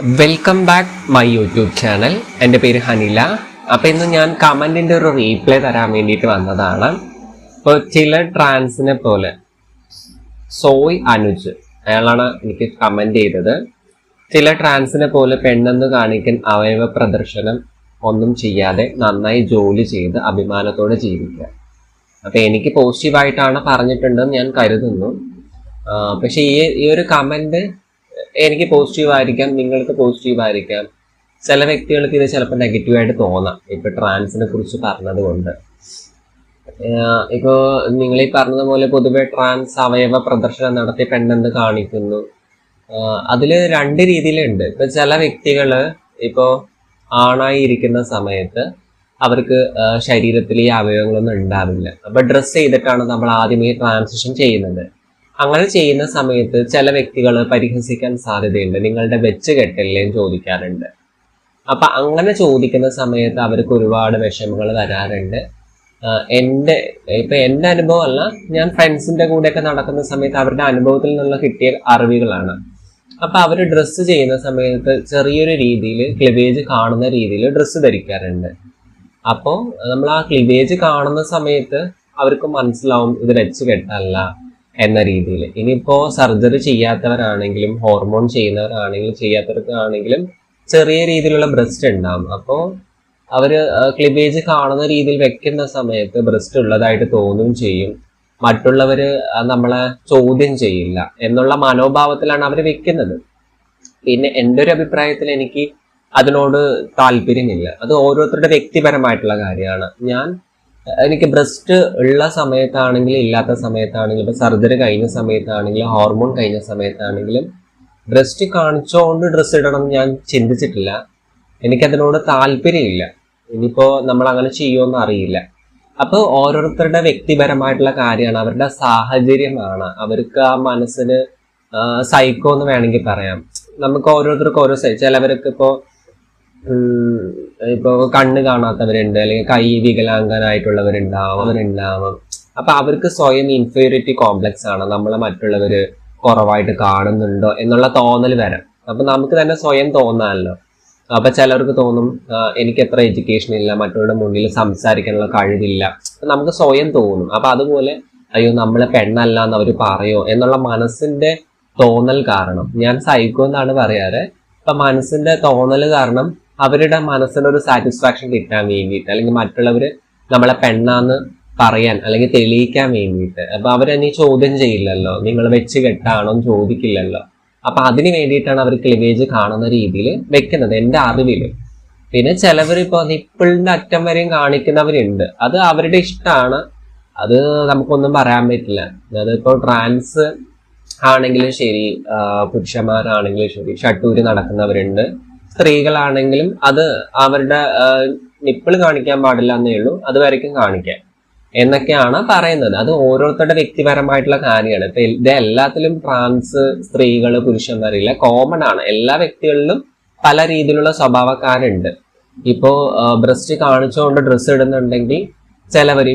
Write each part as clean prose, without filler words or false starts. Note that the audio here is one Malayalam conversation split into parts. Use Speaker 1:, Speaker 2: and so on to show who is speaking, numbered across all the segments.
Speaker 1: Welcome back my YouTube channel. എൻ്റെ പേര് ഹനില. അപ്പോൾ ഇന്ന് ഞാൻ കമൻറ്റിൻ്റെ ഒരു റീപ്ലൈ തരാൻ വേണ്ടിയിട്ട് വന്നതാണ്. ഇപ്പോൾ ചില ട്രാൻസിനെ പോലെ സോയ് അനുജ് അയാളാണ് എനിക്ക് കമൻറ്റ് ചെയ്തത്. ചില ട്രാൻസിനെ പോലെ പെണ്ണെന്ന് കാണിക്കാൻ അവയവ പ്രദർശനം ഒന്നും ചെയ്യാതെ നന്നായി ജോലി ചെയ്ത് അഭിമാനത്തോടെ ജീവിക്കുക. അപ്പോൾ എനിക്ക് പോസിറ്റീവായിട്ടാണ് പറഞ്ഞിട്ടുണ്ടെന്ന് ഞാൻ കരുതുന്നു. പക്ഷേ ഈ ഒരു കമൻറ്റ് എനിക്ക് പോസിറ്റീവ് ആയിരിക്കാം, നിങ്ങൾക്ക് പോസിറ്റീവ് ആയിരിക്കാം. ചില വ്യക്തികൾക്ക് ഇത് ചിലപ്പോൾ നെഗറ്റീവായിട്ട് തോന്നാം. ഇപ്പോൾ ട്രാൻസിനെ കുറിച്ച് പറഞ്ഞത് കൊണ്ട് ഇപ്പോൾ നിങ്ങൾ ഈ പറഞ്ഞതുപോലെ പൊതുവെ ട്രാൻസ് അവയവ പ്രദർശനം നടത്തി പെണ്ണെന്ന് കാണിക്കുന്നു. അതിൽ രണ്ട് രീതിയിലുണ്ട്. ഇപ്പൊ ചില വ്യക്തികൾ ഇപ്പോൾ ആണായി ഇരിക്കുന്ന സമയത്ത് അവർക്ക് ശരീരത്തിൽ ഈ അവയവങ്ങളൊന്നും ഉണ്ടാവില്ല. അപ്പൊ ഡ്രസ്സ് ചെയ്തിട്ടാണ് നമ്മൾ ആദ്യമേ ട്രാൻസിഷൻ ചെയ്യുന്നത്. അങ്ങനെ ചെയ്യുന്ന സമയത്ത് ചില വ്യക്തികൾ പരിഹസിക്കാൻ സാധ്യതയുണ്ട്. നിങ്ങളുടെ വെച്ച് കെട്ടല്ലേ ചോദിക്കാറുണ്ട്. അപ്പൊ അങ്ങനെ ചോദിക്കുന്ന സമയത്ത് അവർക്ക് ഒരുപാട് വിഷമങ്ങൾ വരാറുണ്ട്. എൻ്റെ അനുഭവം അല്ല, ഞാൻ ഫ്രണ്ട്സിന്റെ കൂടെയൊക്കെ നടക്കുന്ന സമയത്ത് അവരുടെ അനുഭവത്തിൽ നിന്നുള്ള കിട്ടിയ അറിവുകളാണ്. അപ്പൊ അവര് ഡ്രസ്സ് ചെയ്യുന്ന സമയത്ത് ചെറിയൊരു രീതിയിൽ ക്ലിവേജ് കാണുന്ന രീതിയിൽ ഡ്രസ്സ് ധരിക്കാറുണ്ട്. അപ്പോൾ നമ്മൾ ആ ക്ലിവേജ് കാണുന്ന സമയത്ത് അവർക്ക് മനസ്സിലാവും ഇത് വെച്ച് കെട്ടല്ല എന്ന രീതിയിൽ. ഇനിയിപ്പോ സർജറി ചെയ്യാത്തവരാണെങ്കിലും ഹോർമോൺ ചെയ്യുന്നവരാണെങ്കിലും ചെയ്യാത്തവർക്കാണെങ്കിലും ചെറിയ രീതിയിലുള്ള ബ്രസ്റ്റ് ഉണ്ടാവും. അപ്പോൾ അവര് ക്ലിവേജ് കാണുന്ന രീതിയിൽ വെക്കുന്ന സമയത്ത് ബ്രസ്റ്റ് ഉള്ളതായിട്ട് തോന്നുകയും ചെയ്യും. മറ്റുള്ളവര് നമ്മളെ ചോദ്യം ചെയ്യില്ല എന്നുള്ള മനോഭാവത്തിലാണ് അവർ വെക്കുന്നത്. പിന്നെ എൻ്റെ ഒരു അഭിപ്രായത്തിൽ എനിക്ക് അതിനോട് താല്പര്യമില്ല. അത് ഓരോരുത്തരുടെ വ്യക്തിപരമായിട്ടുള്ള കാര്യമാണ്. എനിക്ക് ബ്രസ്റ്റ് ഉള്ള സമയത്താണെങ്കിലും ഇല്ലാത്ത സമയത്താണെങ്കിലും ഇപ്പൊ സർജറി കഴിഞ്ഞ സമയത്താണെങ്കിലും ഹോർമോൺ കഴിഞ്ഞ സമയത്താണെങ്കിലും ബ്രസ്റ്റ് കാണിച്ചോണ്ട് ഡ്രസ്സ് ഇടണം ഞാൻ ചിന്തിച്ചിട്ടില്ല. എനിക്കതിനോട് താല്പര്യമില്ല. ഇനിയിപ്പോ നമ്മൾ അങ്ങനെ ചെയ്യുമെന്ന് അറിയില്ല. അപ്പൊ ഓരോരുത്തരുടെ വ്യക്തിപരമായിട്ടുള്ള കാര്യമാണ്, അവരുടെ സാഹചര്യമാണ്. അവർക്ക് ആ മനസ്സിന് സൈക്കോ എന്ന് വേണമെങ്കിൽ പറയാം. നമുക്ക് ഓരോരുത്തർക്കും ഓരോ ചിലവർക്ക് ഇപ്പോ കണ്ണ് കാണാത്തവരുണ്ട്, അല്ലെങ്കിൽ കൈ വികലാംഗനായിട്ടുള്ളവരുണ്ടാവും. അപ്പൊ അവർക്ക് സ്വയം ഇൻഫീരിയോറിറ്റി കോംപ്ലക്സ് ആണ്, നമ്മളെ മറ്റുള്ളവര് കുറവായിട്ട് കാണുന്നുണ്ടോ എന്നുള്ള തോന്നൽ വരാം. അപ്പൊ നമുക്ക് തന്നെ സ്വയം തോന്നാമല്ലോ. അപ്പൊ ചിലർക്ക് തോന്നും എനിക്ക് എത്ര എഡ്യൂക്കേഷൻ ഇല്ല, മറ്റുള്ളവരുടെ മുന്നിൽ സംസാരിക്കാനുള്ള കഴിവില്ല, നമുക്ക് സ്വയം തോന്നും. അപ്പൊ അതുപോലെ അയ്യോ നമ്മളെ പെണ്ണല്ല എന്ന് അവർ പറയോ എന്നുള്ള മനസ്സിന്റെ തോന്നൽ കാരണം, ഞാൻ സൈക്കോ എന്നാണ് പറയാറ്. അപ്പൊ മനസ്സിന്റെ തോന്നൽ കാരണം അവരുടെ മനസ്സിനൊരു സാറ്റിസ്ഫാക്ഷൻ കിട്ടാൻ വേണ്ടിയിട്ട്, അല്ലെങ്കിൽ മറ്റുള്ളവര് നമ്മളെ പെണ്ണാന്ന് പറയാൻ അല്ലെങ്കിൽ തെളിയിക്കാൻ വേണ്ടിയിട്ട്, അപ്പൊ അവരെന്നെ ചോദ്യം ചെയ്യില്ലല്ലോ, നിങ്ങൾ വെച്ച് കെട്ടാണോന്ന് ചോദിക്കില്ലല്ലോ. അപ്പൊ അതിന് വേണ്ടിയിട്ടാണ് അവർ ക്ലിവേജ് കാണുന്ന രീതിയിൽ വെക്കുന്നത് എൻ്റെ അറിവില്. പിന്നെ ചിലവരിപ്പോ നിപ്പിളിന്റെ അറ്റം വരെയും കാണിക്കുന്നവരുണ്ട്. അത് അവരുടെ ഇഷ്ടമാണ്, അത് നമുക്കൊന്നും പറയാൻ പറ്റില്ല. അതിപ്പോ ട്രാൻസ് ആണെങ്കിലും ശരി, പുരുഷന്മാരാണെങ്കിലും ശരി, ഷട്ടൂര് നടക്കുന്നവരുണ്ട്. സ്ത്രീകളാണെങ്കിലും അത് അവരുടെ നിപ്പിള് കാണിക്കാൻ പാടില്ല എന്നേ ഉള്ളൂ, അത് വരയ്ക്കും കാണിക്കാൻ എന്നൊക്കെയാണ് പറയുന്നത്. അത് ഓരോരുത്തരുടെ വ്യക്തിപരമായിട്ടുള്ള കാര്യമാണ്. ഇപ്പൊ ഇത് എല്ലാത്തിലും ട്രാൻസ് സ്ത്രീകള് പുരുഷന്മാരില്ല, കോമൺ ആണ്. എല്ലാ വ്യക്തികളിലും പല രീതിയിലുള്ള സ്വഭാവക്കാരുണ്ട്. ഇപ്പോ ബ്രസ്റ്റ് കാണിച്ചുകൊണ്ട് ഡ്രസ്സ് ഇടുന്നുണ്ടെങ്കിൽ ചിലവര്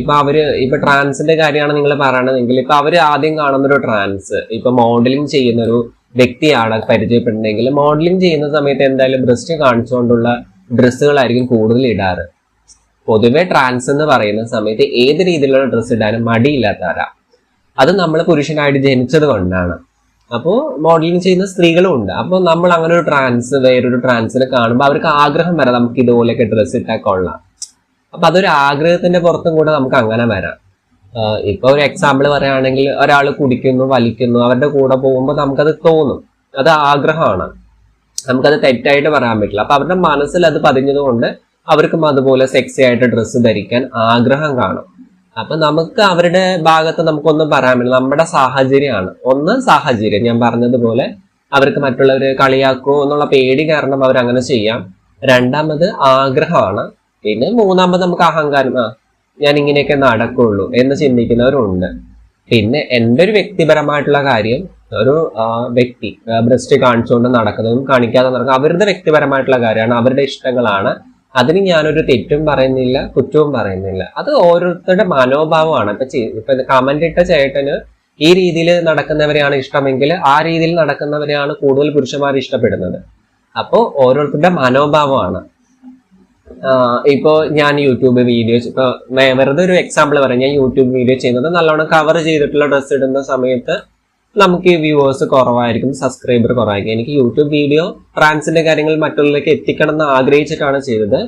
Speaker 1: ഇപ്പൊ ട്രാൻസിന്റെ കാര്യമാണ് നിങ്ങൾ പറയണതെങ്കിൽ ഇപ്പൊ അവര് ആദ്യം കാണുന്നൊരു ട്രാൻസ് ഇപ്പൊ മോഡലിംഗ് ചെയ്യുന്നൊരു വ്യക്തിയാണ് പരിചയപ്പെടുന്നെങ്കിൽ മോഡലിംഗ് ചെയ്യുന്ന സമയത്ത് എന്തായാലും ബ്രസ്റ്റ് കാണിച്ചുകൊണ്ടുള്ള ഡ്രസ്സുകളായിരിക്കും കൂടുതൽ ഇടാറ്. പൊതുവെ ട്രാൻസ് എന്ന് പറയുന്ന സമയത്ത് ഏത് രീതിയിലുള്ള ഡ്രസ്സ് ഇടാനും മടിയില്ലാത്തവരാ. അത് നമ്മൾ പുരുഷനായിട്ട് ജനിച്ചത് കൊണ്ടാണ്. അപ്പോൾ മോഡലിംഗ് ചെയ്യുന്ന സ്ത്രീകളും ഉണ്ട്. അപ്പോൾ നമ്മൾ അങ്ങനെ ഒരു ട്രാൻസ് വേറൊരു ട്രാൻസിനെ കാണുമ്പോൾ അവർക്ക് ആഗ്രഹം വരാം നമുക്ക് ഇതുപോലെയൊക്കെ ഡ്രസ്സ് ഇട്ടാൽ കൊള്ളാം. അപ്പൊ അതൊരു ആഗ്രഹത്തിന്റെ പുറത്തും കൂടെ നമുക്ക് അങ്ങനെ വരാം. ഇപ്പൊ ഒരു എക്സാമ്പിൾ പറയുകയാണെങ്കിൽ ഒരാൾ കുടിക്കുന്നു വലിക്കുന്നു, അവരുടെ കൂടെ പോകുമ്പോൾ നമുക്കത് തോന്നും, അത് ആഗ്രഹമാണ്, നമുക്കത് തെറ്റായിട്ട് പറയാൻ പറ്റില്ല. അപ്പൊ അവരുടെ മനസ്സിൽ അത് പതിഞ്ഞത് കൊണ്ട് അവർക്കും അതുപോലെ സെക്സി ആയിട്ട് ഡ്രസ്സ് ധരിക്കാൻ ആഗ്രഹം കാണും. അപ്പൊ നമുക്ക് അവരുടെ ഭാഗത്ത് നമുക്കൊന്നും പറയാൻ പറ്റില്ല, നമ്മുടെ സാഹചര്യമാണ്. സാഹചര്യം ഞാൻ പറഞ്ഞതുപോലെ അവർക്ക് മറ്റുള്ളവര് കളിയാക്കോ എന്നുള്ള പേടി കാരണം അവരങ്ങനെ ചെയ്യാം. രണ്ടാമത് ആഗ്രഹമാണ്. പിന്നെ മൂന്നാമത് നമുക്ക് അഹങ്കാരം, ഞാൻ ഇങ്ങനെയൊക്കെ നടക്കുള്ളൂ എന്ന് ചിന്തിക്കുന്നവരുണ്ട്. പിന്നെ എൻ്റെ ഒരു വ്യക്തിപരമായിട്ടുള്ള കാര്യം, ഒരു വ്യക്തി ബ്രസ്റ്റ് കാണിച്ചുകൊണ്ട് നടക്കുന്നതും കാണിക്കാതെ നടക്കുന്നത് അവരുടെ വ്യക്തിപരമായിട്ടുള്ള കാര്യമാണ്, അവരുടെ ഇഷ്ടങ്ങളാണ്. അതിന് ഞാനൊരു തെറ്റും പറയുന്നില്ല, കുറ്റവും പറയുന്നില്ല. അത് ഓരോരുത്തരുടെ മനോഭാവമാണ്. ഇപ്പൊ കമന്റ് ഇട്ട ചേട്ടന് ഈ രീതിയിൽ നടക്കുന്നവരെയാണ് ഇഷ്ടമെങ്കിൽ ആ രീതിയിൽ നടക്കുന്നവരെയാണ് കൂടുതൽ പുരുഷന്മാർ ഇഷ്ടപ്പെടുന്നത്. അപ്പോൾ ഓരോരുത്തരുടെ മനോഭാവമാണ്. ഇപ്പോ ഞാൻ യൂട്യൂബ് വീഡിയോസ്, ഇപ്പൊ വെറുതെ ഒരു എക്സാമ്പിൾ പറയാം, ഞാൻ യൂട്യൂബ് വീഡിയോ ചെയ്യുന്നത് നല്ലോണം കവർ ചെയ്തിട്ടുള്ള ഡ്രസ്സ് ഇടുന്ന സമയത്ത് നമുക്ക് ഈ വ്യൂവേഴ്സ് കുറവായിരിക്കും, സബ്സ്ക്രൈബർ കുറവായിരിക്കും. എനിക്ക് യൂട്യൂബ് വീഡിയോ ട്രാൻസിന്റെ കാര്യങ്ങൾ മറ്റുള്ളവരിലേക്ക് എത്തിക്കണം എന്ന് ആഗ്രഹിച്ചിട്ടാണ് ചെയ്തത്.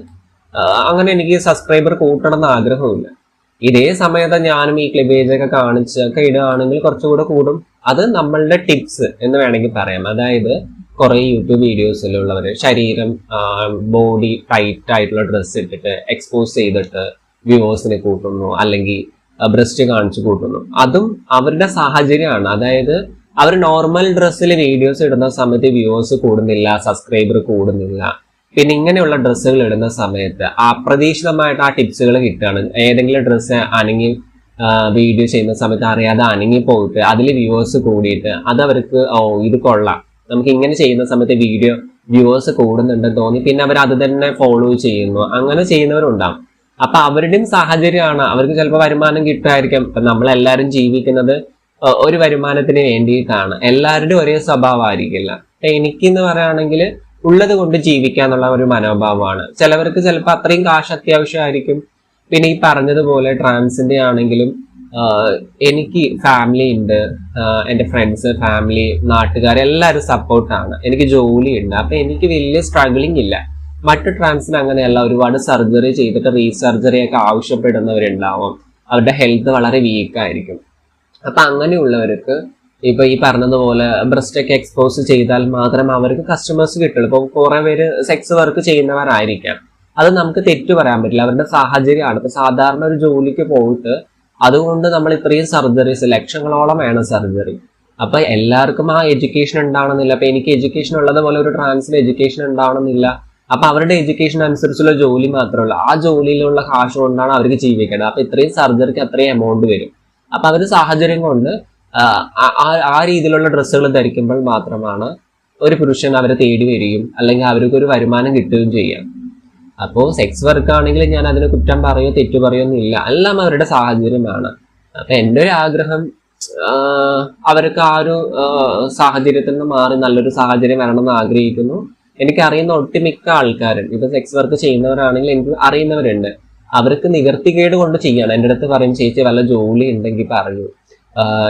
Speaker 1: അങ്ങനെ എനിക്ക് സബ്സ്ക്രൈബർ കൂട്ടണം എന്ന് ആഗ്രഹമില്ല. ഇതേ സമയത്ത് ഞാനും ഈ ക്ലിവേജ് ഒക്കെ കാണിച്ചൊക്കെ ഇടുകയാണെങ്കിൽ കുറച്ചുകൂടെ കൂടും. അത് നമ്മളുടെ ടിപ്സ് എന്ന് വേണമെങ്കിൽ പറയാം. അതായത് കുറെ യൂട്യൂബ് വീഡിയോസിലുള്ളവര് ശരീരം ബോഡി ടൈറ്റ് ആയിട്ടുള്ള ഡ്രസ്സ് ഇട്ടിട്ട് എക്സ്പോസ് ചെയ്തിട്ട് വ്യൂവേഴ്സിനെ കൂട്ടുന്നു, അല്ലെങ്കിൽ ബ്രസ്റ്റ് കാണിച്ചു കൂട്ടുന്നു. അതും അവരുടെ സാഹചര്യമാണ്. അതായത് അവർ നോർമൽ ഡ്രസ്സിൽ വീഡിയോസ് ഇടുന്ന സമയത്ത് വ്യൂവേഴ്സ് കൂടുന്നില്ല, സബ്സ്ക്രൈബർ കൂടുന്നില്ല. പിന്നെ ഇങ്ങനെയുള്ള ഡ്രസ്സുകൾ ഇടുന്ന സമയത്ത് അപ്രതീക്ഷിതമായിട്ട് ആ ടിപ്സുകൾ കിട്ടുകയാണ്. ഏതെങ്കിലും ഡ്രസ്സ് അനങ്ങി വീഡിയോ ചെയ്യുന്ന സമയത്ത് അറിയാതെ അനങ്ങി പോയിട്ട് അതിൽ വ്യൂവേഴ്സ് കൂടിയിട്ട് അത് അവർക്ക് ഇത് കൊള്ളാം, നമുക്ക് ഇങ്ങനെ ചെയ്യുന്ന സമയത്ത് വ്യൂവേഴ്സ് കൂടുന്നുണ്ടെന്ന് തോന്നി, പിന്നെ അവർ അത് തന്നെ ഫോളോ ചെയ്യുന്നു. അങ്ങനെ ചെയ്യുന്നവരുണ്ടാവും. അപ്പൊ അവരുടെയും സാഹചര്യമാണ്. അവർക്ക് ചിലപ്പോൾ വരുമാനം കിട്ടുമായിരിക്കും. ഇപ്പൊ നമ്മളെല്ലാവരും ജീവിക്കുന്നത് ഒരു വരുമാനത്തിന് വേണ്ടിയിട്ടാണ്. എല്ലാവരുടെയും ഒരേ സ്വഭാവമായിരിക്കില്ല. എനിക്കെന്ന് പറയുകയാണെങ്കിൽ ഉള്ളത് കൊണ്ട് ജീവിക്കാന്നുള്ള ഒരു മനോഭാവമാണ്. ചിലവർക്ക് ചിലപ്പോൾ അത്രയും കാശ് അത്യാവശ്യമായിരിക്കും. പിന്നെ ഈ പറഞ്ഞതുപോലെ ട്രാൻസിന്റെ ആണെങ്കിലും എനിക്ക് ഫാമിലി ഉണ്ട്, എൻ്റെ ഫ്രണ്ട്സ്, ഫാമിലി, നാട്ടുകാർ എല്ലാവരും സപ്പോർട്ടാണ്. എനിക്ക് ജോലി ഉണ്ട്. അപ്പൊ എനിക്ക് വലിയ സ്ട്രഗിളിങ് ഇല്ല. മറ്റു ട്രാൻസിന് അങ്ങനെയല്ല. ഒരുപാട് സർജറി ചെയ്തിട്ട് റീസർജറി ഒക്കെ ആവശ്യപ്പെടുന്നവരുണ്ടാവും. അവരുടെ ഹെൽത്ത് വളരെ വീക്കായിരിക്കും. അപ്പൊ അങ്ങനെയുള്ളവർക്ക് ഇപ്പൊ ഈ പറഞ്ഞതുപോലെ ബ്രസ്റ്റ് ഒക്കെ എക്സ്പോസ് ചെയ്താൽ മാത്രം അവർക്ക് കസ്റ്റമേഴ്സ് കിട്ടുള്ളൂ. ഇപ്പൊ കുറെ പേര് സെക്സ് വർക്ക് ചെയ്യുന്നവരായിരിക്കാം. അത് നമുക്ക് തെറ്റു പറയാൻ പറ്റില്ല, അവരുടെ സാഹചര്യമാണ്. ഇപ്പൊ സാധാരണ ഒരു ജോലിക്ക് പോയിട്ട് അതുകൊണ്ട് നമ്മൾ ഇത്രയും സർജറീസ് ലക്ഷങ്ങളോളം വേണം സർജറി. അപ്പൊ എല്ലാവർക്കും ആ എഡ്യൂക്കേഷൻ ഉണ്ടാവണമെന്നില്ല. അപ്പൊ എനിക്ക് എഡ്യൂക്കേഷൻ ഉള്ളതുപോലെ ഒരു ട്രാൻസിന് എഡ്യൂക്കേഷൻ ഉണ്ടാവണമെന്നില്ല. അപ്പൊ അവരുടെ എഡ്യൂക്കേഷൻ അനുസരിച്ചുള്ള ജോലി മാത്രമേ ഉള്ളൂ. ആ ജോലിയിലുള്ള കാശ് കൊണ്ടാണ് അവർക്ക് ജീവിക്കേണ്ടത്. അപ്പൊ ഇത്രയും സർജറിക്ക് അത്രയും എമൗണ്ട് വരും. അപ്പൊ അവര് സാഹചര്യം കൊണ്ട് ആ രീതിയിലുള്ള ഡ്രസ്സുകൾ ധരിക്കുമ്പോൾ മാത്രമാണ് ഒരു പുരുഷൻ അവരെ തേടി വരികയും അല്ലെങ്കിൽ അവർക്ക് ഒരു വരുമാനം കിട്ടുകയും ചെയ്യാം. അപ്പോൾ സെക്സ് വർക്ക് ആണെങ്കിൽ ഞാൻ അതിനെ കുറ്റം പറയോ തെറ്റു പറയൊന്നുമില്ല. എല്ലാം അവരുടെ സാഹചര്യമാണ്. അപ്പൊ എൻ്റെ ഒരു ആഗ്രഹം അവർക്ക് ആ ഒരു സാഹചര്യത്തിൽ നിന്ന് മാറി നല്ലൊരു സാഹചര്യം വരണമെന്ന് ആഗ്രഹിക്കുന്നു. എനിക്കറിയുന്ന ഒട്ടുമിക്ക ആൾക്കാരും ഇപ്പൊ സെക്സ് വർക്ക് ചെയ്യുന്നവരാണെങ്കിൽ എനിക്ക് അറിയുന്നവരുണ്ട്. അവർക്ക് നിവർത്തികേട് കൊണ്ട് ചെയ്യാണ്. എൻ്റെ അടുത്ത് പറയും, ചേച്ചി വല്ല ജോലി ഉണ്ടെങ്കിൽ പറയൂ,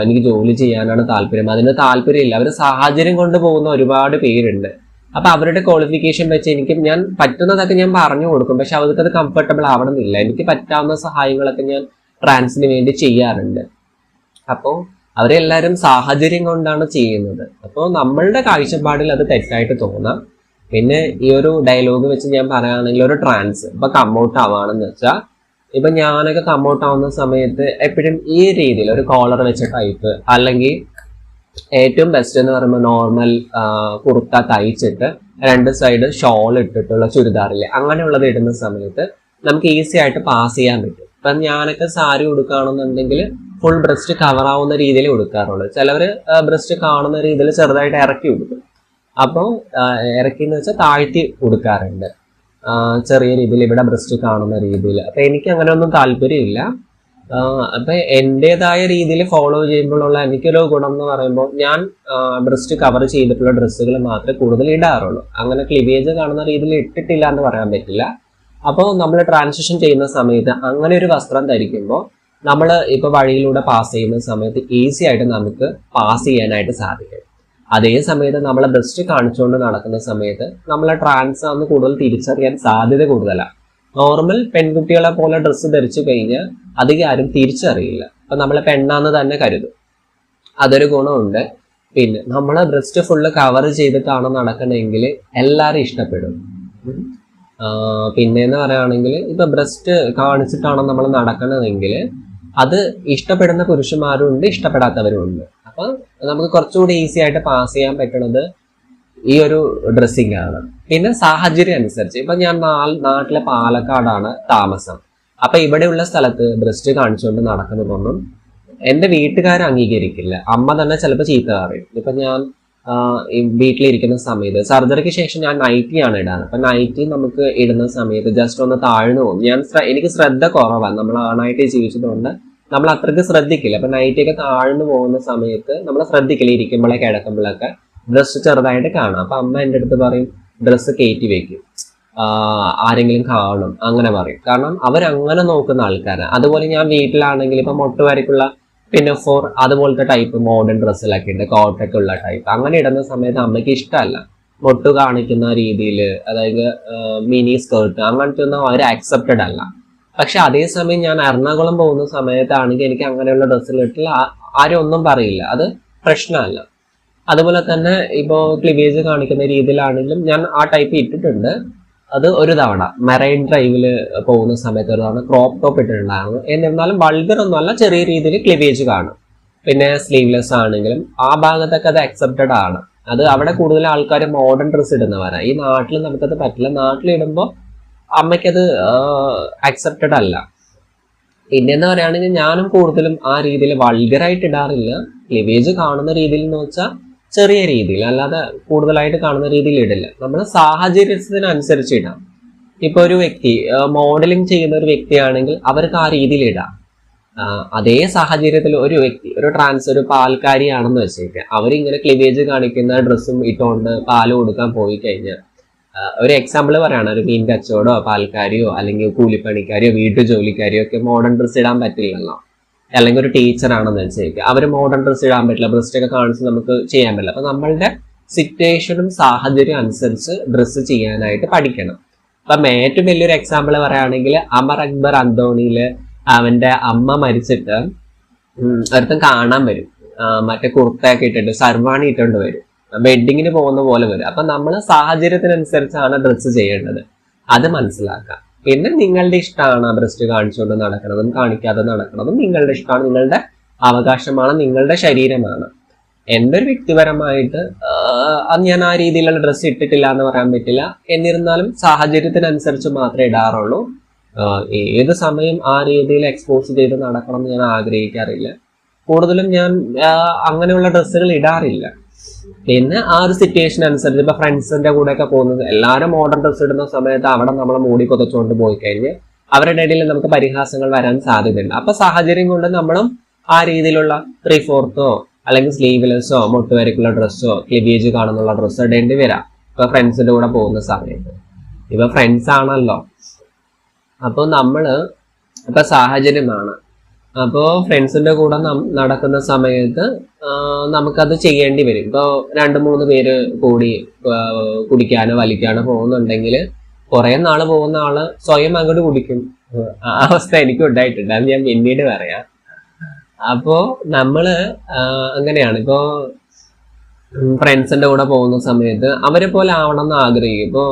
Speaker 1: എനിക്ക് ജോലി ചെയ്യാനാണ് താല്പര്യം. അതിന് താല്പര്യമില്ല. അവർ സാഹചര്യം കൊണ്ട് പോകുന്ന ഒരുപാട് പേരുണ്ട്. അപ്പൊ അവരുടെ ക്വാളിഫിക്കേഷൻ വെച്ച് ഞാൻ പറ്റുന്നതൊക്കെ ഞാൻ പറഞ്ഞു കൊടുക്കും. പക്ഷെ അവർക്ക് അത് കംഫർട്ടബിൾ ആവണമെന്നില്ല. എനിക്ക് പറ്റാവുന്ന സഹായങ്ങളൊക്കെ ഞാൻ ട്രാൻസിന് വേണ്ടി ചെയ്യാറുണ്ട്. അപ്പോൾ അവരെല്ലാവരും സാഹചര്യം കൊണ്ടാണ് ചെയ്യുന്നത്. അപ്പോൾ നമ്മളുടെ കാഴ്ചപ്പാടിൽ അത് തെറ്റായിട്ട് തോന്നാം. പിന്നെ ഈ ഒരു ഡയലോഗ് വെച്ച് ഞാൻ പറയുകയാണെങ്കിൽ ഒരു ട്രാൻസ് ഇപ്പൊ കമ്മൗട്ട് ആവാണെന്ന് വെച്ചാൽ, ഇപ്പൊ ഞാനൊക്കെ കമ്മൗട്ട് ആവുന്ന സമയത്ത് എപ്പോഴും ഈ രീതിയിൽ ഒരു കോളർ വെച്ച ടൈപ്പ്, അല്ലെങ്കിൽ ഏറ്റവും ബെസ്റ്റ് എന്ന് പറയുമ്പോൾ നോർമൽ കുർത്ത തയ്ച്ചിട്ട് 2 സൈഡ് ഷോൾ ഇട്ടിട്ടുള്ള ചുരിദാറില്ലേ, അങ്ങനെയുള്ളത് ഇടുന്ന സമയത്ത് നമുക്ക് ഈസി ആയിട്ട് പാസ് ചെയ്യാൻ പറ്റും. ഇപ്പൊ ഞാനൊക്കെ സാരി ഉടുക്കുകയാണെന്നുണ്ടെങ്കിൽ ഫുൾ ബ്രസ്റ്റ് കവർ ആവുന്ന രീതിയിൽ ഉടുക്കാറുള്ളൂ. ചിലവര് ബ്രസ്റ്റ് കാണുന്ന രീതിയിൽ ചെറുതായിട്ട് ഇറക്കി ഉടുക്കും. അപ്പോൾ ഇറക്കി എന്ന് വെച്ചാൽ താഴ്ത്തി ഉടുക്കാറുണ്ട്, ചെറിയ രീതിയിൽ ഇവിടെ ബ്രസ്റ്റ് കാണുന്ന രീതിയിൽ. അപ്പൊ എനിക്ക് അങ്ങനെ ഒന്നും താല്പര്യമില്ല. അപ്പൊ എന്റേതായ രീതിയിൽ ഫോളോ ചെയ്യുമ്പോഴുള്ള എനിക്കൊരു ഗുണം എന്ന് പറയുമ്പോൾ, ഞാൻ ബ്രസ്റ്റ് കവർ ചെയ്തിട്ടുള്ള ഡ്രസ്സുകൾ മാത്രമേ കൂടുതൽ ഇടാറുള്ളൂ. അങ്ങനെ ക്ലിവേജ് കാണുന്ന രീതിയിൽ ഇട്ടിട്ടില്ല എന്ന് പറയാൻ പറ്റില്ല. അപ്പോൾ നമ്മൾ ട്രാൻസിഷൻ ചെയ്യുന്ന സമയത്ത് അങ്ങനെ ഒരു വസ്ത്രം ധരിക്കുമ്പോൾ നമ്മൾ ഇപ്പൊ വഴിയിലൂടെ പാസ് ചെയ്യുന്ന സമയത്ത് ഈസി ആയിട്ട് നമുക്ക് പാസ് ചെയ്യാനായിട്ട് സാധിക്കും. അതേ സമയത്ത് നമ്മളെ ബ്രസ്റ്റ് കാണിച്ചുകൊണ്ട് നടക്കുന്ന സമയത്ത് നമ്മളെ ട്രാൻസ് ആണെന്ന് കൂടുതൽ തിരിച്ചറിയാൻ സാധ്യത കൂടുതലാണ്. നോർമൽ പെൺകുട്ടികളെ പോലെ ഡ്രസ്സ് ധരിച്ചു കഴിഞ്ഞാൽ അധികം ആരും തിരിച്ചറിയില്ല. അപ്പൊ നമ്മളെ പെണ്ണാന്ന് തന്നെ കരുതും. അതൊരു ഗുണമുണ്ട്. പിന്നെ നമ്മളെ ബ്രസ്റ്റ് ഫുള്ള് കവർ ചെയ്തിട്ടാണ് നടക്കണമെങ്കിൽ എല്ലാവരും ഇഷ്ടപ്പെടും. പിന്നെ എന്ന് പറയുകയാണെങ്കിൽ ഇപ്പൊ ബ്രസ്റ്റ് കാണിച്ചിട്ടാണ് നമ്മൾ നടക്കണമെങ്കിൽ അത് ഇഷ്ടപ്പെടുന്ന പുരുഷന്മാരും ഉണ്ട്, ഇഷ്ടപ്പെടാത്തവരും ഉണ്ട്. അപ്പൊ നമുക്ക് കുറച്ചുകൂടി ഈസി ആയിട്ട് പാസ് ചെയ്യാൻ പറ്റുന്നത് ഈ ഒരു ഡ്രസ്സിംഗ് ആണ്. പിന്നെ സാഹചര്യം അനുസരിച്ച് ഇപ്പൊ ഞാൻ നാട്ടിലെ പാലക്കാടാണ് താമസം. അപ്പൊ ഇവിടെയുള്ള സ്ഥലത്ത് ബ്രസ്റ്റ് കാണിച്ചുകൊണ്ട് നടക്കുന്നതൊന്നും എന്റെ വീട്ടുകാർ അംഗീകരിക്കില്ല. അമ്മ തന്നെ ചിലപ്പോൾ ചീത്ത പറയും. ഇപ്പൊ ഞാൻ വീട്ടിലിരിക്കുന്ന സമയത്ത് സർജറിക്ക് ശേഷം ഞാൻ നൈറ്റി ആണ് ഇടാറ്. അപ്പൊ നൈറ്റി നമുക്ക് ഇടുന്ന സമയത്ത് ജസ്റ്റ് ഒന്ന് താഴ്ന്നു പോകും. എനിക്ക് ശ്രദ്ധ കുറവാണ്. നമ്മൾ ആണായിട്ട് ജീവിച്ചതുകൊണ്ട് നമ്മൾ അത്രയ്ക്ക് ശ്രദ്ധിക്കില്ല. അപ്പൊ നൈറ്റി ഒക്കെ താഴ്ന്നു പോകുന്ന സമയത്ത് നമ്മൾ ശ്രദ്ധിക്കില്ല. ഇരിക്കുമ്പോഴേ കിടക്കുമ്പോഴൊക്കെ ബ്രസ്റ്റ് ചെറുതായിട്ട് കാണാം. അപ്പൊ അമ്മ എൻ്റെ അടുത്ത് പറയും, ഡ്രസ്സ് കയറ്റി വെക്കും, ആരെങ്കിലും കാണും അങ്ങനെ പറയും. കാരണം അവരങ്ങനെ നോക്കുന്ന ആൾക്കാരാണ്. അതുപോലെ ഞാൻ വീട്ടിലാണെങ്കിൽ ഇപ്പൊ മൊട്ട് വരയ്ക്കുള്ള പിനഫോർ അതുപോലത്തെ ടൈപ്പ് മോഡേൺ ഡ്രസ്സിലൊക്കെ ഉണ്ട്, കോട്ടൊക്കെ ഉള്ള ടൈപ്പ്. അങ്ങനെ ഇടുന്ന സമയത്ത് അമ്മയ്ക്ക് ഇഷ്ടമല്ല. മൊട്ട് കാണിക്കുന്ന രീതിയിൽ, അതായത് മിനി സ്കേർട്ട് അങ്ങനത്തെ ഒന്നും അവർ ആക്സെപ്റ്റഡ് അല്ല. പക്ഷെ അതേസമയം ഞാൻ എറണാകുളം പോകുന്ന സമയത്താണെങ്കിൽ എനിക്ക് അങ്ങനെയുള്ള ഡ്രസ്സിലിട്ടില്ല, ആരും ഒന്നും പറയില്ല, അത് പ്രശ്നമല്ല. അതുപോലെ തന്നെ ഇപ്പോൾ ക്ലിവേജ് കാണിക്കുന്ന രീതിയിലാണെങ്കിലും ഞാൻ ആ ടൈപ്പ് ഇട്ടിട്ടുണ്ട്. അത് ഒരു തവണ മെറൈൻ ഡ്രൈവില് പോകുന്ന സമയത്ത് ഒരു തവണ ക്രോപ്പ് ടോപ്പ് ഇട്ടിട്ടുണ്ടായിരുന്നു. എന്നിരുന്നാലും വൾഗർ ഒന്നുമല്ല, ചെറിയ രീതിയിൽ ക്ലിവേജ് കാണും. പിന്നെ സ്ലീവ്ലെസ് ആണെങ്കിലും ആ ഭാഗത്തൊക്കെ അത് അക്സെപ്റ്റഡ് ആണ്. അത് അവിടെ കൂടുതൽ ആൾക്കാർ മോഡേൺ ഡ്രസ്സ് ഇടുന്നവരാണ്. ഈ നാട്ടിൽ നമുക്കത് പറ്റില്ല. നാട്ടിലിടുമ്പോൾ അമ്മയ്ക്കത് അക്സെപ്റ്റഡ് അല്ല. പിന്നെന്ന് പറയുകയാണെങ്കിൽ ഞാനും കൂടുതലും ആ രീതിയിൽ വൾഗറായിട്ട് ഇടാറില്ല. ക്ലിവേജ് കാണുന്ന രീതിയിൽ എന്ന് വെച്ചാൽ ചെറിയ രീതിയിൽ, അല്ലാതെ കൂടുതലായിട്ട് കാണുന്ന രീതിയിൽ ഇടില്ല. നമ്മൾ സാഹചര്യത്തിനനുസരിച്ച് ഇടാം. ഇപ്പൊ ഒരു വ്യക്തി മോഡലിംഗ് ചെയ്യുന്ന ഒരു വ്യക്തിയാണെങ്കിൽ അവർക്ക് ആ രീതിയിൽ ഇടാം. അതേ സാഹചര്യത്തിൽ ഒരു വ്യക്തി ഒരു പാൽക്കാരിയാണെന്ന് വെച്ചേക്കാം, അവരിങ്ങനെ ക്ലിവേജ് കാണിക്കുന്ന ഡ്രസ്സും ഇട്ടുകൊണ്ട് പാല് കൊടുക്കാൻ പോയി കഴിഞ്ഞാൽ, ഒരു എക്സാമ്പിൾ പറയാണ്, ഒരു മീൻ കച്ചവടോ പാൽക്കാരിയോ അല്ലെങ്കിൽ കൂലിപ്പണിക്കാരിയോ വീട്ടു ജോലിക്കാരിയോ ഒക്കെ മോഡേൺ ഡ്രസ്സ് ഇടാൻ പറ്റില്ലല്ലോ. അല്ലെങ്കിൽ ഒരു ടീച്ചർ ആണെന്ന് വെച്ചേക്കുക, അവർ മോഡേൺ ഡ്രസ്സ് ഇടാൻ പറ്റില്ല, ബ്രസ്റ്റ് ഒക്കെ കാണിച്ച് നമുക്ക് ചെയ്യാൻ പറ്റില്ല. അപ്പൊ നമ്മളുടെ സിറ്റുവേഷനും സാഹചര്യം അനുസരിച്ച് ഡ്രസ്സ് ചെയ്യാനായിട്ട് പഠിക്കണം. അപ്പം ഏറ്റവും വലിയൊരു എക്സാമ്പിൾ പറയുകയാണെങ്കിൽ അമർ അക്ബർ അന്തോണിയില് അവന്റെ അമ്മ മരിച്ചിട്ട് ഒരുത്തം കാണാൻ വരും, മറ്റേ കുർത്തയൊക്കെ ഇട്ടിട്ട് സർവാണി ഇട്ടുകൊണ്ട് വരും, വെഡിങ്ങിന് പോകുന്ന പോലെ വരും. അപ്പൊ നമ്മൾ സാഹചര്യത്തിനനുസരിച്ചാണ് ഡ്രസ്സ് ചെയ്യേണ്ടത്, അത് മനസ്സിലാക്കാം. പിന്നെ നിങ്ങളുടെ ഇഷ്ടമാണ് ബ്രസ്റ്റ് കാണിച്ചുകൊണ്ട് നടക്കണതും കാണിക്കാതെ നടക്കണതും നിങ്ങളുടെ ഇഷ്ടമാണ്, നിങ്ങളുടെ അവകാശമാണ്, നിങ്ങളുടെ ശരീരമാണ്. എൻ്റെ ഒരു വ്യക്തിപരമായിട്ട് അത് ഞാൻ ആ രീതിയിലുള്ള ഡ്രസ്സ് ഇട്ടിട്ടില്ല എന്ന് പറയാൻ പറ്റില്ല. എന്നിരുന്നാലും സാഹചര്യത്തിനനുസരിച്ച് മാത്രമേ ഇടാറുള്ളൂ. ഏത് സമയം ആ രീതിയിൽ എക്സ്പോസ് ചെയ്ത് നടക്കണം എന്ന് ഞാൻ ആഗ്രഹിക്കാറില്ല. കൂടുതലും ഞാൻ അങ്ങനെയുള്ള ഡ്രസ്സുകൾ ഇടാറില്ല. പിന്നെ ആ ഒരു സിറ്റുവേഷൻ അനുസരിച്ച് ഇപ്പൊ ഫ്രണ്ട്സിന്റെ കൂടെ ഒക്കെ പോകുന്നത് എല്ലാവരും മോഡേൺ ഡ്രസ്സ് ഇടുന്ന സമയത്ത് അവിടെ നമ്മളെ മൂടി പുതച്ചുകൊണ്ട് പോയി കഴിഞ്ഞ് അവരുടെ ഇടയിൽ നമുക്ക് പരിഹാസങ്ങൾ വരാൻ സാധ്യതയുണ്ട്. അപ്പൊ സാഹചര്യം കൊണ്ട് നമ്മളും ആ രീതിയിലുള്ള 3/4 അല്ലെങ്കിൽ സ്ലീവ്ലെസ്സോ മൊട്ടുവരക്കുള്ള ഡ്രസ്സോ ക്ലിവേജ് കാണുന്നുള്ള ഡ്രസ്സോ ഇടേണ്ടി വരാം ഇപ്പൊ ഫ്രണ്ട്സിന്റെ കൂടെ പോകുന്ന സമയത്ത്. ഇപ്പൊ ഫ്രണ്ട്സ് ആണല്ലോ, അപ്പൊ നമ്മള് ഇപ്പൊ സാഹചര്യമാണ്. അപ്പോൾ ഫ്രണ്ട്സിന്റെ കൂടെ നടക്കുന്ന സമയത്ത് നമുക്കത് ചെയ്യേണ്ടി വരും. ഇപ്പോൾ 2-3 പേര് കൂടി കുടിക്കാനോ വലിക്കാനോ പോകുന്നുണ്ടെങ്കിൽ കുറെ നാള് പോകുന്ന ആള് സ്വയം അങ്ങോട്ട് കുടിക്കും. ആ അവസ്ഥ എനിക്കും ഉണ്ടായിട്ടുണ്ട്, അത് ഞാൻ പിന്നീട് പറയാം. അപ്പോ നമ്മള് അങ്ങനെയാണ്. ഇപ്പോ ഫ്രണ്ട്സിന്റെ കൂടെ പോകുന്ന സമയത്ത് അവരെ പോലെ ആവണം എന്ന് ആഗ്രഹിക്കും. ഇപ്പോ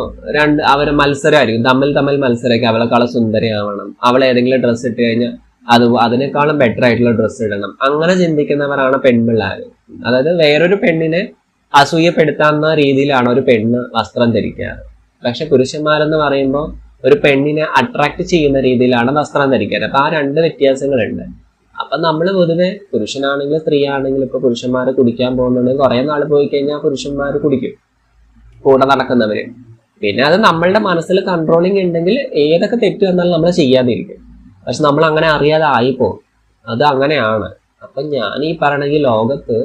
Speaker 1: അവര് മത്സരമായിരിക്കും, തമ്മിൽ മത്സരമായിരിക്കും. അവളെക്കാളും സുന്ദരിയാവണം, അവൾ ഏതെങ്കിലും ഡ്രസ്സ് ഇട്ട് കഴിഞ്ഞാൽ അതിനേക്കാളും ബെറ്റർ ആയിട്ടുള്ള ഡ്രസ്സ് ഇടണം, അങ്ങനെ ചിന്തിക്കുന്നവരാണ് പെൺപിള്ളേർ. അതായത് വേറൊരു പെണ്ണിനെ അസൂയപ്പെടുത്താവുന്ന രീതിയിലാണ് ഒരു പെണ്ണ് വസ്ത്രം ധരിക്കാറ്. പക്ഷെ പുരുഷന്മാരെന്ന് പറയുമ്പോൾ ഒരു പെണ്ണിനെ അട്രാക്ട് ചെയ്യുന്ന രീതിയിലാണ് വസ്ത്രം ധരിക്കാറ്. അപ്പൊ ആ 2 വ്യത്യാസങ്ങളുണ്ട്. അപ്പൊ നമ്മൾ പൊതുവെ പുരുഷനാണെങ്കിലും സ്ത്രീ ആണെങ്കിലും ഇപ്പൊ പുരുഷന്മാര് കുടിക്കാൻ പോകുന്നുണ്ടെങ്കിൽ കുറെ നാൾ പോയി കഴിഞ്ഞാൽ പുരുഷന്മാര് കുടിക്കും, കൂടെ നടക്കുന്നവര്. പിന്നെ അത് നമ്മളുടെ മനസ്സിൽ കൺട്രോളിങ് ഉണ്ടെങ്കിൽ ഏതൊക്കെ തെറ്റ് വന്നാലും നമ്മൾ ചെയ്യാതിരിക്കും. പക്ഷെ നമ്മൾ അങ്ങനെ അറിയാതെ ആയിപ്പോകും, അത് അങ്ങനെയാണ്. അപ്പൊ ഞാൻ ഈ പറയണെങ്കിൽ ലോകത്ത്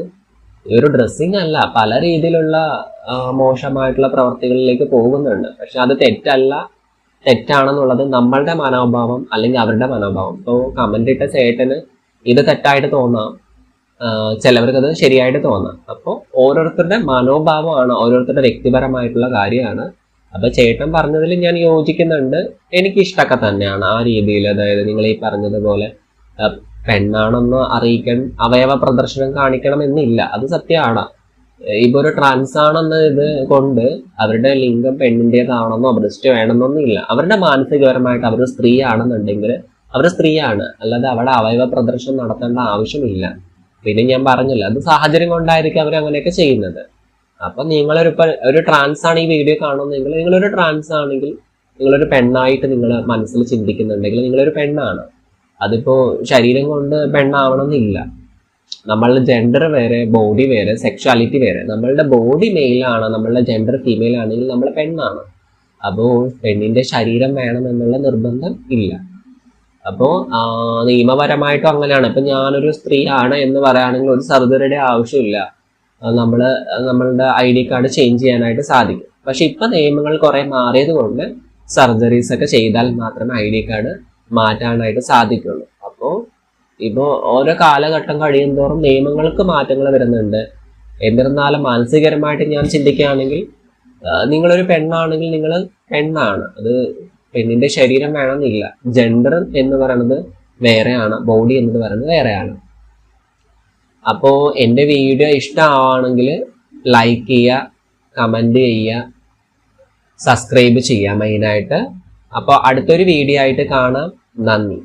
Speaker 1: ഈ ഒരു ഡ്രസ്സിങ് അല്ല, പല രീതിയിലുള്ള മോശമായിട്ടുള്ള പ്രവർത്തികളിലേക്ക് പോകുന്നുണ്ട്. പക്ഷെ അത് തെറ്റാണെന്നുള്ളത് നമ്മളുടെ മനോഭാവം അല്ലെങ്കിൽ അവരുടെ മനോഭാവം. ഇപ്പോൾ കമന്റ് ഇട്ട ചേട്ടന് ഇത് തെറ്റായിട്ട് തോന്നാം, ചിലവർക്ക് അത് ശരിയായിട്ട് തോന്നാം. അപ്പോൾ ഓരോരുത്തരുടെ മനോഭാവമാണ്, ഓരോരുത്തരുടെ വ്യക്തിപരമായിട്ടുള്ള കാര്യമാണ്. അപ്പൊ ചേട്ടൻ പറഞ്ഞതിൽ ഞാൻ യോജിക്കുന്നുണ്ട്, എനിക്ക് ഇഷ്ടമൊക്കെ തന്നെയാണ് ആ രീതിയിൽ. അതായത് നിങ്ങൾ ഈ പറഞ്ഞതുപോലെ പെണ്ണാണെന്ന് അറിയിക്കാൻ അവയവ പ്രദർശനം കാണിക്കണമെന്നില്ല, അത് സത്യമാണ്. ഇപ്പൊ ഒരു ട്രാൻസ് ആണെന്ന ഇത് കൊണ്ട് അവരുടെ ലിംഗം പെണ്ണിൻ്റെതാണെന്നോ ബ്രസ്റ്റ് വേണമെന്നൊന്നും ഇല്ല. അവരുടെ മാനസികപരമായിട്ട് അവർ സ്ത്രീ ആണെന്നുണ്ടെങ്കിൽ അവർ സ്ത്രീയാണ്, അല്ലാതെ അവിടെ അവയവ പ്രദർശനം നടത്തേണ്ട ആവശ്യമില്ല. പിന്നെ ഞാൻ പറഞ്ഞില്ല, അത് സാഹചര്യം കൊണ്ടായിരിക്കും അവർ അങ്ങനെയൊക്കെ ചെയ്യുന്നത്. അപ്പൊ ഒരു ട്രാൻസ് ആണ് ഈ വീഡിയോ കാണുന്നെങ്കിൽ, നിങ്ങളൊരു ട്രാൻസ് ആണെങ്കിൽ, നിങ്ങളൊരു പെണ്ണായിട്ട് നിങ്ങൾ മനസ്സിൽ ചിന്തിക്കുന്നുണ്ടെങ്കിൽ നിങ്ങളൊരു പെണ്ണാണ്. അതിപ്പോ ശരീരം കൊണ്ട് പെണ്ണാവണമെന്നില്ല. നമ്മളുടെ ജെൻഡർ വേറെ, ബോഡി വേറെ, സെക്ഷുവാലിറ്റി വേറെ. നമ്മളുടെ ബോഡി മെയിലാണ്, നമ്മളുടെ ജെൻഡർ ഫീമെയിൽ ആണെങ്കിൽ നമ്മൾ പെണ്ണാണ്. അപ്പോ പെണ്ണിന്റെ ശരീരം വേണം എന്നുള്ള നിർബന്ധം ഇല്ല. അപ്പോ നിയമപരമായിട്ടും അങ്ങനെയാണ്. ഇപ്പൊ ഞാനൊരു സ്ത്രീ ആണ് എന്ന് പറയുകയാണെങ്കിൽ ഒരു സർജറിയുടെ ആവശ്യമില്ല, നമ്മളുടെ ID കാർഡ് ചേഞ്ച് ചെയ്യാനായിട്ട് സാധിക്കും. പക്ഷെ ഇപ്പൊ നിയമങ്ങൾ കുറെ മാറിയത് കൊണ്ട് സർജറീസ് ഒക്കെ ചെയ്താൽ മാത്രമേ ID കാർഡ് മാറ്റാനായിട്ട് സാധിക്കുള്ളൂ. അപ്പോൾ ഇപ്പോൾ ഓരോ കാലഘട്ടം കഴിയും തോറും നിയമങ്ങൾക്ക് മാറ്റങ്ങൾ വരുന്നുണ്ട്. എന്നിരുന്നാലും മാനസികപരമായിട്ട് ഞാൻ ചിന്തിക്കുകയാണെങ്കിൽ നിങ്ങളൊരു പെണ്ണാണെങ്കിൽ നിങ്ങൾ പെണ്ണാണ്. അത് പെണ്ണിന്റെ ശരീരം വേണമെന്നില്ല. ജെൻഡർ എന്ന് പറയുന്നത് വേറെയാണ്, ബോഡി എന്നത് പറയുന്നത് വേറെയാണ്. അപ്പോൾ എൻ്റെ വീഡിയോ ഇഷ്ടമാണെങ്കിൽ ലൈക്ക് ചെയ്യുക, കമൻറ്റ് ചെയ്യുക, സബ്സ്ക്രൈബ് ചെയ്യുക മെയിനായിട്ട്. അപ്പോൾ അടുത്തൊരു വീഡിയോ ആയിട്ട് കാണാം. നന്ദി.